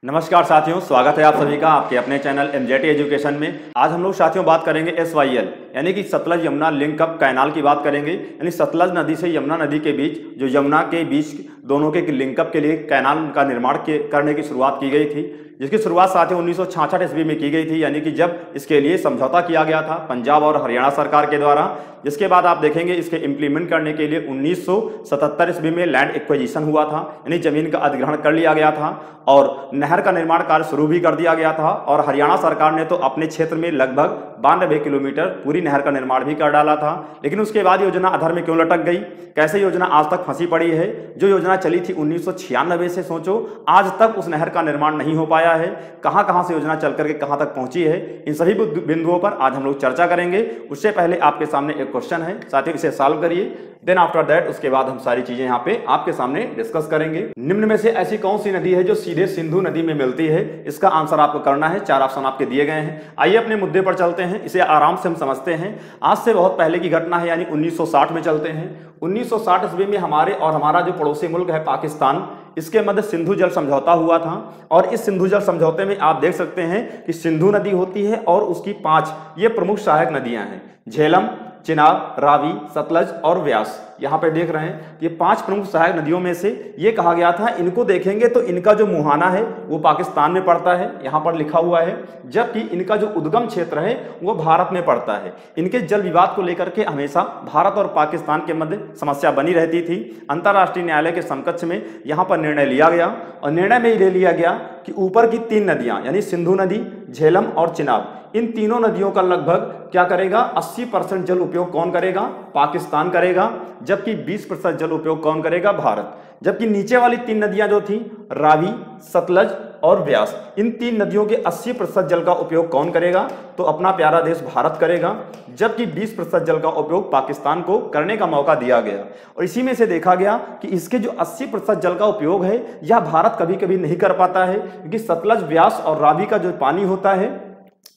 नमस्कार साथियों, स्वागत है आप सभी का आपके अपने चैनल एमजेटी एजुकेशन में। आज हम लोग साथियों बात करेंगे SYL यानी कि Sutlej Yamuna link up canal की बात करेंगे। यानी सतलज नदी से यमुना नदी के बीच जो यमुना के बीच दोनों के लिंकअप के लिए कैनाल का निर्माण करने की शुरुआत की गई थी, जिसकी शुरुआत साथियों 1966 ईस्वी में की गई थी। यानी कि जब इसके लिए समझौता किया गया था पंजाब और हरियाणा सरकार के द्वारा। जिसके बाद आप देखेंगे इसके इम्प्लीमेंट करने के लिए 1977 ईस्वी में लैंड एक्विजिशन हुआ था, यानी जमीन का अधिग्रहण कर लिया गया था और नहर का निर्माण कार्य शुरू भी कर दिया गया था। और हरियाणा सरकार ने तो अपने क्षेत्र में लगभग 92 किलोमीटर पूरी नहर का निर्माण भी कर डाला था। लेकिन उसके बाद योजना अधर में क्यों लटक गई, कैसे योजना आज तक फंसी पड़ी है। जो योजना चली थी 1996 से, सोचो आज तक उस नहर का निर्माण नहीं हो पाया है। कहां से योजना चल करके कहां तक पहुंची है, इन सभी बिंदुओं पर आज हम लोग चर्चा करेंगे। उससे पहले आपके सामने एक क्वेश्चन है साथियों, इसे सॉल्व करिए। देन आफ्टर दैट उसके बाद हम सारी चीजें यहाँ पे आपके सामने डिस्कस करेंगे। निम्न में से ऐसी कौन सी नदी है जो सीधे सिंधु नदी में मिलती है, इसका आंसर आपको करना है। 4 ऑप्शन आपके दिए गए हैं। आइए अपने मुद्दे पर चलते हैं, इसे आराम से हम समझते हैं। आज से बहुत पहले की घटना है, यानी 1960 में चलते हैं। 1960 ईस्वी में हमारे और हमारा जो पड़ोसी मुल्क है पाकिस्तान, इसके मध्य सिंधु जल समझौता हुआ था। और इस सिंधु जल समझौते में आप देख सकते हैं कि सिंधु नदी होती है और उसकी 5 ये प्रमुख सहायक नदियां हैं, झेलम, चिनाब, रावी, सतलज और व्यास। यहाँ पे देख रहे हैं ये 5 प्रमुख सहायक नदियों में से ये कहा गया था। इनको देखेंगे तो इनका जो मुहाना है वो पाकिस्तान में पड़ता है, यहाँ पर लिखा हुआ है, जबकि इनका जो उद्गम क्षेत्र है वो भारत में पड़ता है। इनके जल विवाद को लेकर के हमेशा भारत और पाकिस्तान के मध्य समस्या बनी रहती थी। अंतर्राष्ट्रीय न्यायालय के समकक्ष में यहाँ पर निर्णय लिया गया और निर्णय में ये लिया गया कि ऊपर की 3 नदियां यानी सिंधु नदी, झेलम और चिनाब, इन तीनों नदियों का लगभग क्या करेगा, 80% जल उपयोग कौन करेगा, पाकिस्तान करेगा। जबकि 20% जल उपयोग कौन करेगा, भारत। जबकि नीचे वाली 3 नदियां जो थी, रावी, सतलज और व्यास, इन 3 नदियों के 80% जल का उपयोग कौन करेगा, तो अपना प्यारा देश भारत करेगा। जबकि 20% जल का उपयोग पाकिस्तान को करने का मौका दिया गया। और इसी में से देखा गया कि इसके जो 80% जल का उपयोग है यह भारत कभी कभी नहीं कर पाता है, क्योंकि सतलज, व्यास और रावी का जो पानी होता है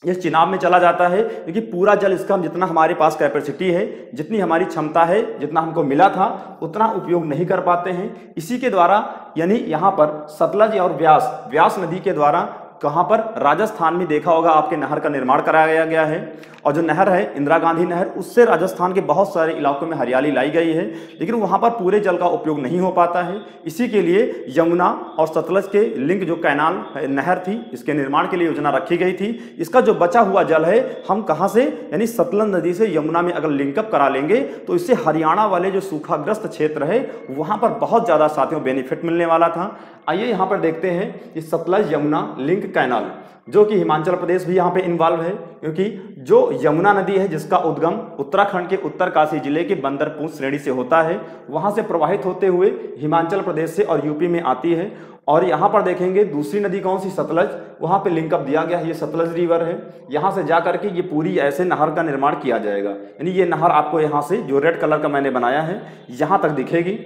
ये चिनाब में चला जाता है, क्योंकि पूरा जल इसका जितना हमारे पास कैपेसिटी है, जितनी हमारी क्षमता है, जितना हमको मिला था उतना उपयोग नहीं कर पाते हैं। इसी के द्वारा यानी यहाँ पर सतलज और व्यास नदी के द्वारा कहाँ पर, राजस्थान में देखा होगा आपके नहर का निर्माण कराया गया है। और जो नहर है इंदिरा गांधी नहर, उससे राजस्थान के बहुत सारे इलाकों में हरियाली लाई गई है, लेकिन वहाँ पर पूरे जल का उपयोग नहीं हो पाता है। इसी के लिए यमुना और सतलज के लिंक जो कैनाल नहर थी, इसके निर्माण के लिए योजना रखी गई थी। इसका जो बचा हुआ जल है हम कहाँ से, यानी सतलज नदी से यमुना में अगर लिंकअप करा लेंगे तो इससे हरियाणा वाले जो सूखाग्रस्त क्षेत्र है वहाँ पर बहुत ज़्यादा साथियों बेनिफिट मिलने वाला था। आइए यहाँ पर देखते हैं कि सतलज यमुना लिंक कैनाल, जो कि हिमाचल प्रदेश भी यहाँ पे इन्वॉल्व है, क्योंकि जो यमुना नदी है जिसका उद्गम उत्तराखंड के उत्तरकाशी जिले के बंदरपुर श्रेणी से होता है, वहां से प्रवाहित होते हुए हिमाचल प्रदेश से और यूपी में आती है। और यहाँ पर देखेंगे दूसरी नदी कौन सी, सतलज, वहां पे लिंकअप दिया गया है, ये सतलज रिवर है। यहाँ से जा करके ये पूरी ऐसे नहर का निर्माण किया जाएगा, यानी ये नहर आपको यहाँ से जो रेड कलर का मैंने बनाया है यहाँ तक दिखेगी।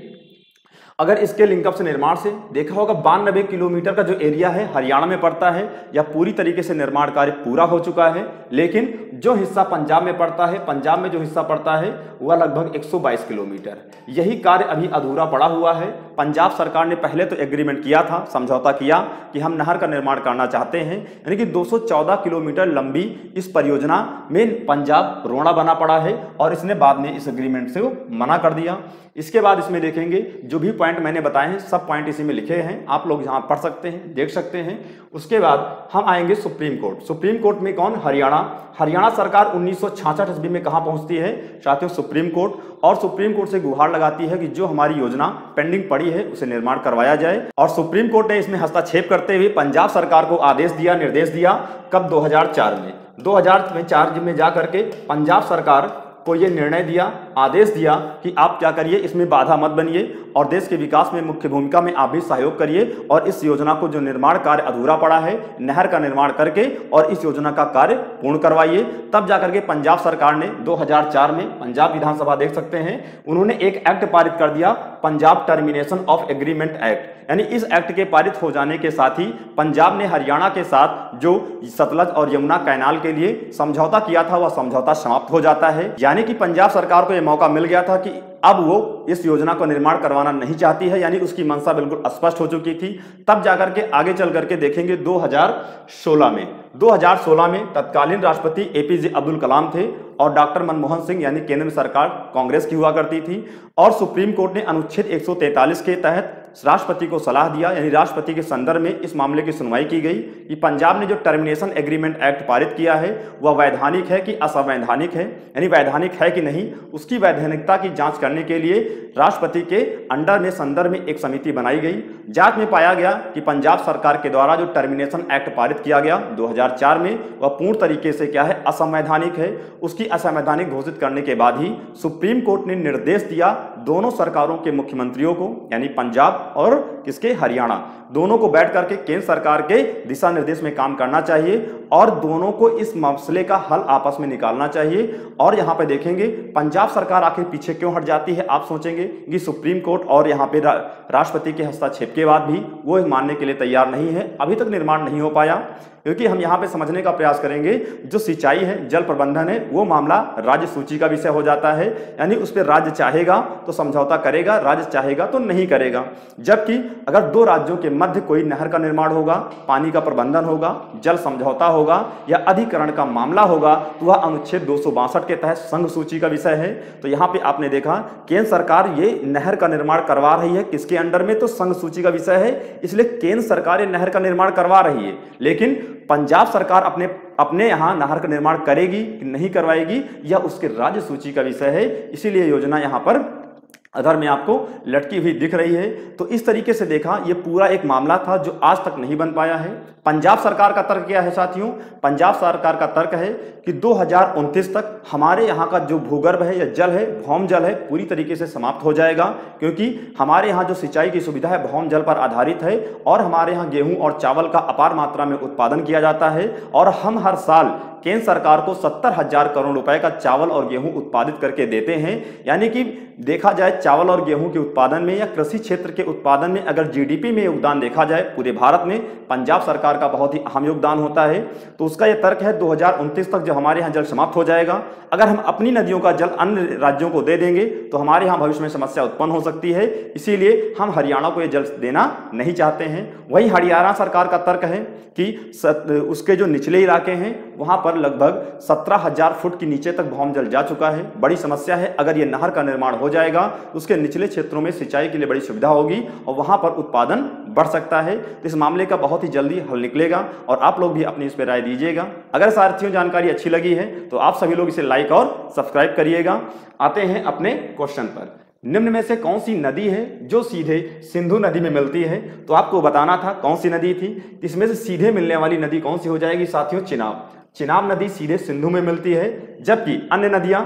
अगर इसके लिंकअप से निर्माण से देखा होगा 92 किलोमीटर का जो एरिया है हरियाणा में पड़ता है, या पूरी तरीके से निर्माण कार्य पूरा हो चुका है। लेकिन जो हिस्सा पंजाब में पड़ता है, पंजाब में जो हिस्सा पड़ता है वह लगभग 122 किलोमीटर, यही कार्य अभी अधूरा पड़ा हुआ है। पंजाब सरकार ने पहले तो एग्रीमेंट किया था, समझौता किया कि हम नहर का निर्माण करना चाहते हैं, यानी कि 214 किलोमीटर लंबी इस परियोजना में पंजाब रोड़ा बना पड़ा है और इसने बाद में इस एग्रीमेंट से मना कर दिया। इसके बाद इसमें देखेंगे जो भी पॉइंट मैंने बताए हैं सब पॉइंट इसी में लिखे हैं, आप लोग यहाँ पढ़ सकते हैं, देख सकते हैं। उसके बाद हम आएंगे सुप्रीम कोर्ट। सुप्रीम कोर्ट में कौन, हरियाणा सरकार 1966 ईस्वी में कहाँ पहुंचती है साथियों, सुप्रीम कोर्ट। और सुप्रीम कोर्ट से गुहार लगाती है कि जो हमारी योजना पेंडिंग पड़ी है उसे निर्माण करवाया जाए। और सुप्रीम कोर्ट ने इसमें हस्तक्षेप करते हुए पंजाब सरकार को आदेश दिया, निर्देश दिया, कब, 2004 में। 2004 में जा करके पंजाब सरकार को ये निर्णय दिया, आदेश दिया कि आप क्या करिए, इसमें बाधा मत बनिए और देश के विकास में मुख्य भूमिका में आप भी सहयोग करिए और इस योजना को जो निर्माण कार्य अधूरा पड़ा है नहर का निर्माण करके और इस योजना का कार्य पूर्ण करवाइए। तब जाकर के पंजाब सरकार ने 2004 में, पंजाब विधानसभा देख सकते हैं, उन्होंने एक एक्ट पारित कर दिया, Punjab termination of agreement act. यानी इस एक्ट के पारित हो जाने के साथ ही पंजाब ने हरियाणा के साथ जो सतलज और यमुना कैनाल के लिए समझौता किया था वह समझौता समाप्त हो जाता है। यानी कि पंजाब सरकार को यह मौका मिल गया था कि अब वो इस योजना का निर्माण करवाना नहीं चाहती है, यानी उसकी मंशा बिल्कुल स्पष्ट हो चुकी थी। तब जाकर के आगे चल करके देखेंगे 2016 में तत्कालीन राष्ट्रपति एपीजे अब्दुल कलाम थे और डॉक्टर मनमोहन सिंह, यानी केंद्र में सरकार कांग्रेस की हुआ करती थी। और सुप्रीम कोर्ट ने अनुच्छेद 143 के तहत राष्ट्रपति को सलाह दिया, यानी राष्ट्रपति के संदर्भ में इस मामले की सुनवाई की गई कि पंजाब ने जो टर्मिनेशन एग्रीमेंट एक्ट पारित किया है वह वैधानिक है कि असंवैधानिक है, यानी वैधानिक है कि नहीं, उसकी वैधानिकता की जांच करने के लिए राष्ट्रपति के अंडर में संदर्भ में एक समिति बनाई गई। जांच में पाया गया कि पंजाब सरकार के द्वारा जो टर्मिनेशन एक्ट पारित किया गया 2004 में वह पूर्ण तरीके से क्या है, असंवैधानिक है। उसकी असंवैधानिक घोषित करने के बाद ही सुप्रीम कोर्ट ने निर्देश दिया दोनों सरकारों के मुख्यमंत्रियों को, यानी पंजाब और किसके, हरियाणा, दोनों को बैठ करके केंद्र सरकार के दिशा निर्देश में काम करना चाहिए और दोनों को इस मसले का हल आपस में निकालना चाहिए। और यहाँ पे देखेंगे पंजाब सरकार आखिर पीछे क्यों हट जाती है। आप सोचेंगे कि सुप्रीम कोर्ट और यहाँ पे राष्ट्रपति के हस्तक्षेप के बाद भी वो मानने के लिए तैयार नहीं है, अभी तक निर्माण नहीं हो पाया। क्योंकि हम यहाँ पे समझने का प्रयास करेंगे जो सिंचाई है, जल प्रबंधन है, वो मामला राज्य सूची का विषय हो जाता है, यानी उस पर राज्य चाहेगा तो समझौता करेगा, राज्य चाहेगा तो नहीं करेगा। जबकि अगर दो राज्यों के मध्य कोई नहर का निर्माण होगा, पानी का प्रबंधन होगा, जल समझौता होगा या अधिकरण का मामला होगा तो वह अनुच्छेद 262 के तहत संघ सूची का विषय है। तो यहाँ पे आपने देखा केंद्र सरकार ये नहर का निर्माण करवा रही है, किसके अंडर में, तो संघ सूची का विषय है, इसलिए केंद्र सरकार ये नहर का निर्माण करवा रही है। लेकिन पंजाब सरकार अपने यहां नहर का निर्माण करेगी कि नहीं करवाएगी यह उसके राज्य सूची का विषय है, इसीलिए योजना यहां पर अधर में आपको लटकी हुई दिख रही है। तो इस तरीके से देखा ये पूरा एक मामला था जो आज तक नहीं बन पाया है। पंजाब सरकार का तर्क क्या है साथियों, पंजाब सरकार का तर्क है कि 2029 तक हमारे यहाँ का जो भूगर्भ है या जल है, भौम जल है, पूरी तरीके से समाप्त हो जाएगा, क्योंकि हमारे यहाँ जो सिंचाई की सुविधा है भौम जल पर आधारित है और हमारे यहाँ गेहूं और चावल का अपार मात्रा में उत्पादन किया जाता है और हम हर साल केंद्र सरकार को 70,000 करोड़ रुपए का चावल और गेहूं उत्पादित करके देते हैं। यानी कि देखा जाए चावल और गेहूं के उत्पादन में या कृषि क्षेत्र के उत्पादन में अगर जीडीपी में योगदान देखा जाए पूरे भारत में पंजाब सरकार का बहुत ही अहम योगदान होता है। तो उसका यह तर्क है 2029 तक जब हमारे यहाँ जल समाप्त हो जाएगा, अगर हम अपनी नदियों का जल अन्य राज्यों को दे देंगे तो हमारे यहाँ भविष्य में समस्या उत्पन्न हो सकती है, इसीलिए हम हरियाणा को यह जल देना नहीं चाहते हैं। वही हरियाणा सरकार का तर्क है कि उसके जो निचले इलाके हैं वहां पर लगभग 17,000 फुट के नीचे तक भौम जल जा चुका है, बड़ी समस्या है। अगर ये नहर का निर्माण हो जाएगा तो उसके निचले क्षेत्रों में सिंचाई के लिए बड़ी सुविधा होगी और वहां पर उत्पादन बढ़ सकता है। तो इस मामले का बहुत ही जल्दी हल निकलेगा और आप लोग भी अपनी इस पर राय दीजिएगा। अगर साथियों जानकारी अच्छी लगी है तो आप सभी लोग इसे लाइक और सब्सक्राइब करिएगा। आते हैं अपने क्वेश्चन पर। निम्न में से कौन सी नदी है जो सीधे सिंधु नदी में मिलती है, तो आपको बताना था कौन सी नदी थी। इसमें से सीधे मिलने वाली नदी कौन सी हो जाएगी साथियों, चिनाब। चिनाब नदी सीधे सिंधु में मिलती है, जबकि अन्य नदियां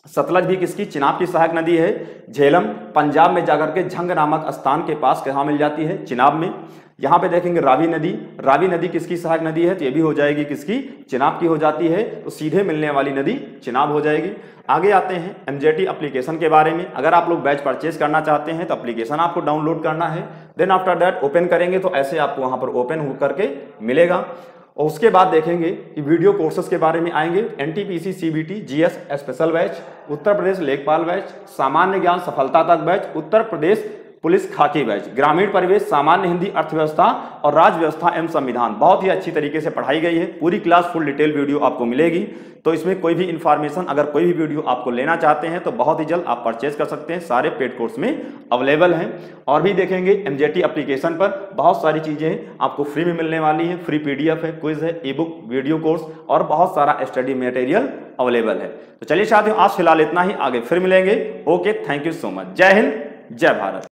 सतलज भी किसकी, चिनाब की सहायक नदी है। झेलम पंजाब में जाकर के झंग नामक स्थान के पास कहाँ मिल जाती है, चिनाब में। यहाँ पे देखेंगे रावी नदी, रावी नदी किसकी सहायक नदी है, तो ये भी हो जाएगी किसकी, चिनाब की हो जाती है। तो सीधे मिलने वाली नदी चिनाब हो जाएगी। आगे आते हैं एमजेटी एप्लीकेशन के बारे में। अगर आप लोग बैच परचेज करना चाहते हैं तो एप्लीकेशन आपको डाउनलोड करना है, देन आफ्टर दैट ओपन करेंगे तो ऐसे आपको वहां पर ओपन हो करके मिलेगा। और उसके बाद देखेंगे कि वीडियो कोर्सेज के बारे में आएंगे। NTPC CBT GS special batch, Uttar Pradesh लेखपाल बैच, सामान्य ज्ञान सफलता तक बैच, उत्तर प्रदेश पुलिस खाकी बैच, ग्रामीण परिवेश, सामान्य हिंदी, अर्थव्यवस्था और राज्य व्यवस्था एवं संविधान। बहुत ही अच्छी तरीके से पढ़ाई गई है, पूरी क्लास फुल डिटेल वीडियो आपको मिलेगी। तो इसमें कोई भी इंफॉर्मेशन, अगर कोई भी वीडियो आपको लेना चाहते हैं तो बहुत ही जल्द आप परचेज कर सकते हैं, सारे पेड कोर्स में अवेलेबल हैं। और भी देखेंगे एमजेटी एप्लीकेशन पर बहुत सारी चीजें आपको फ्री में मिलने वाली हैं। फ्री पीडीएफ है, क्विज है, ई बुक, वीडियो कोर्स और बहुत सारा स्टडी मटेरियल अवेलेबल है। तो चलिए साथियों आज फिलहाल इतना ही, आगे फिर मिलेंगे। Okay, thank you so much. जय हिंद, जय भारत।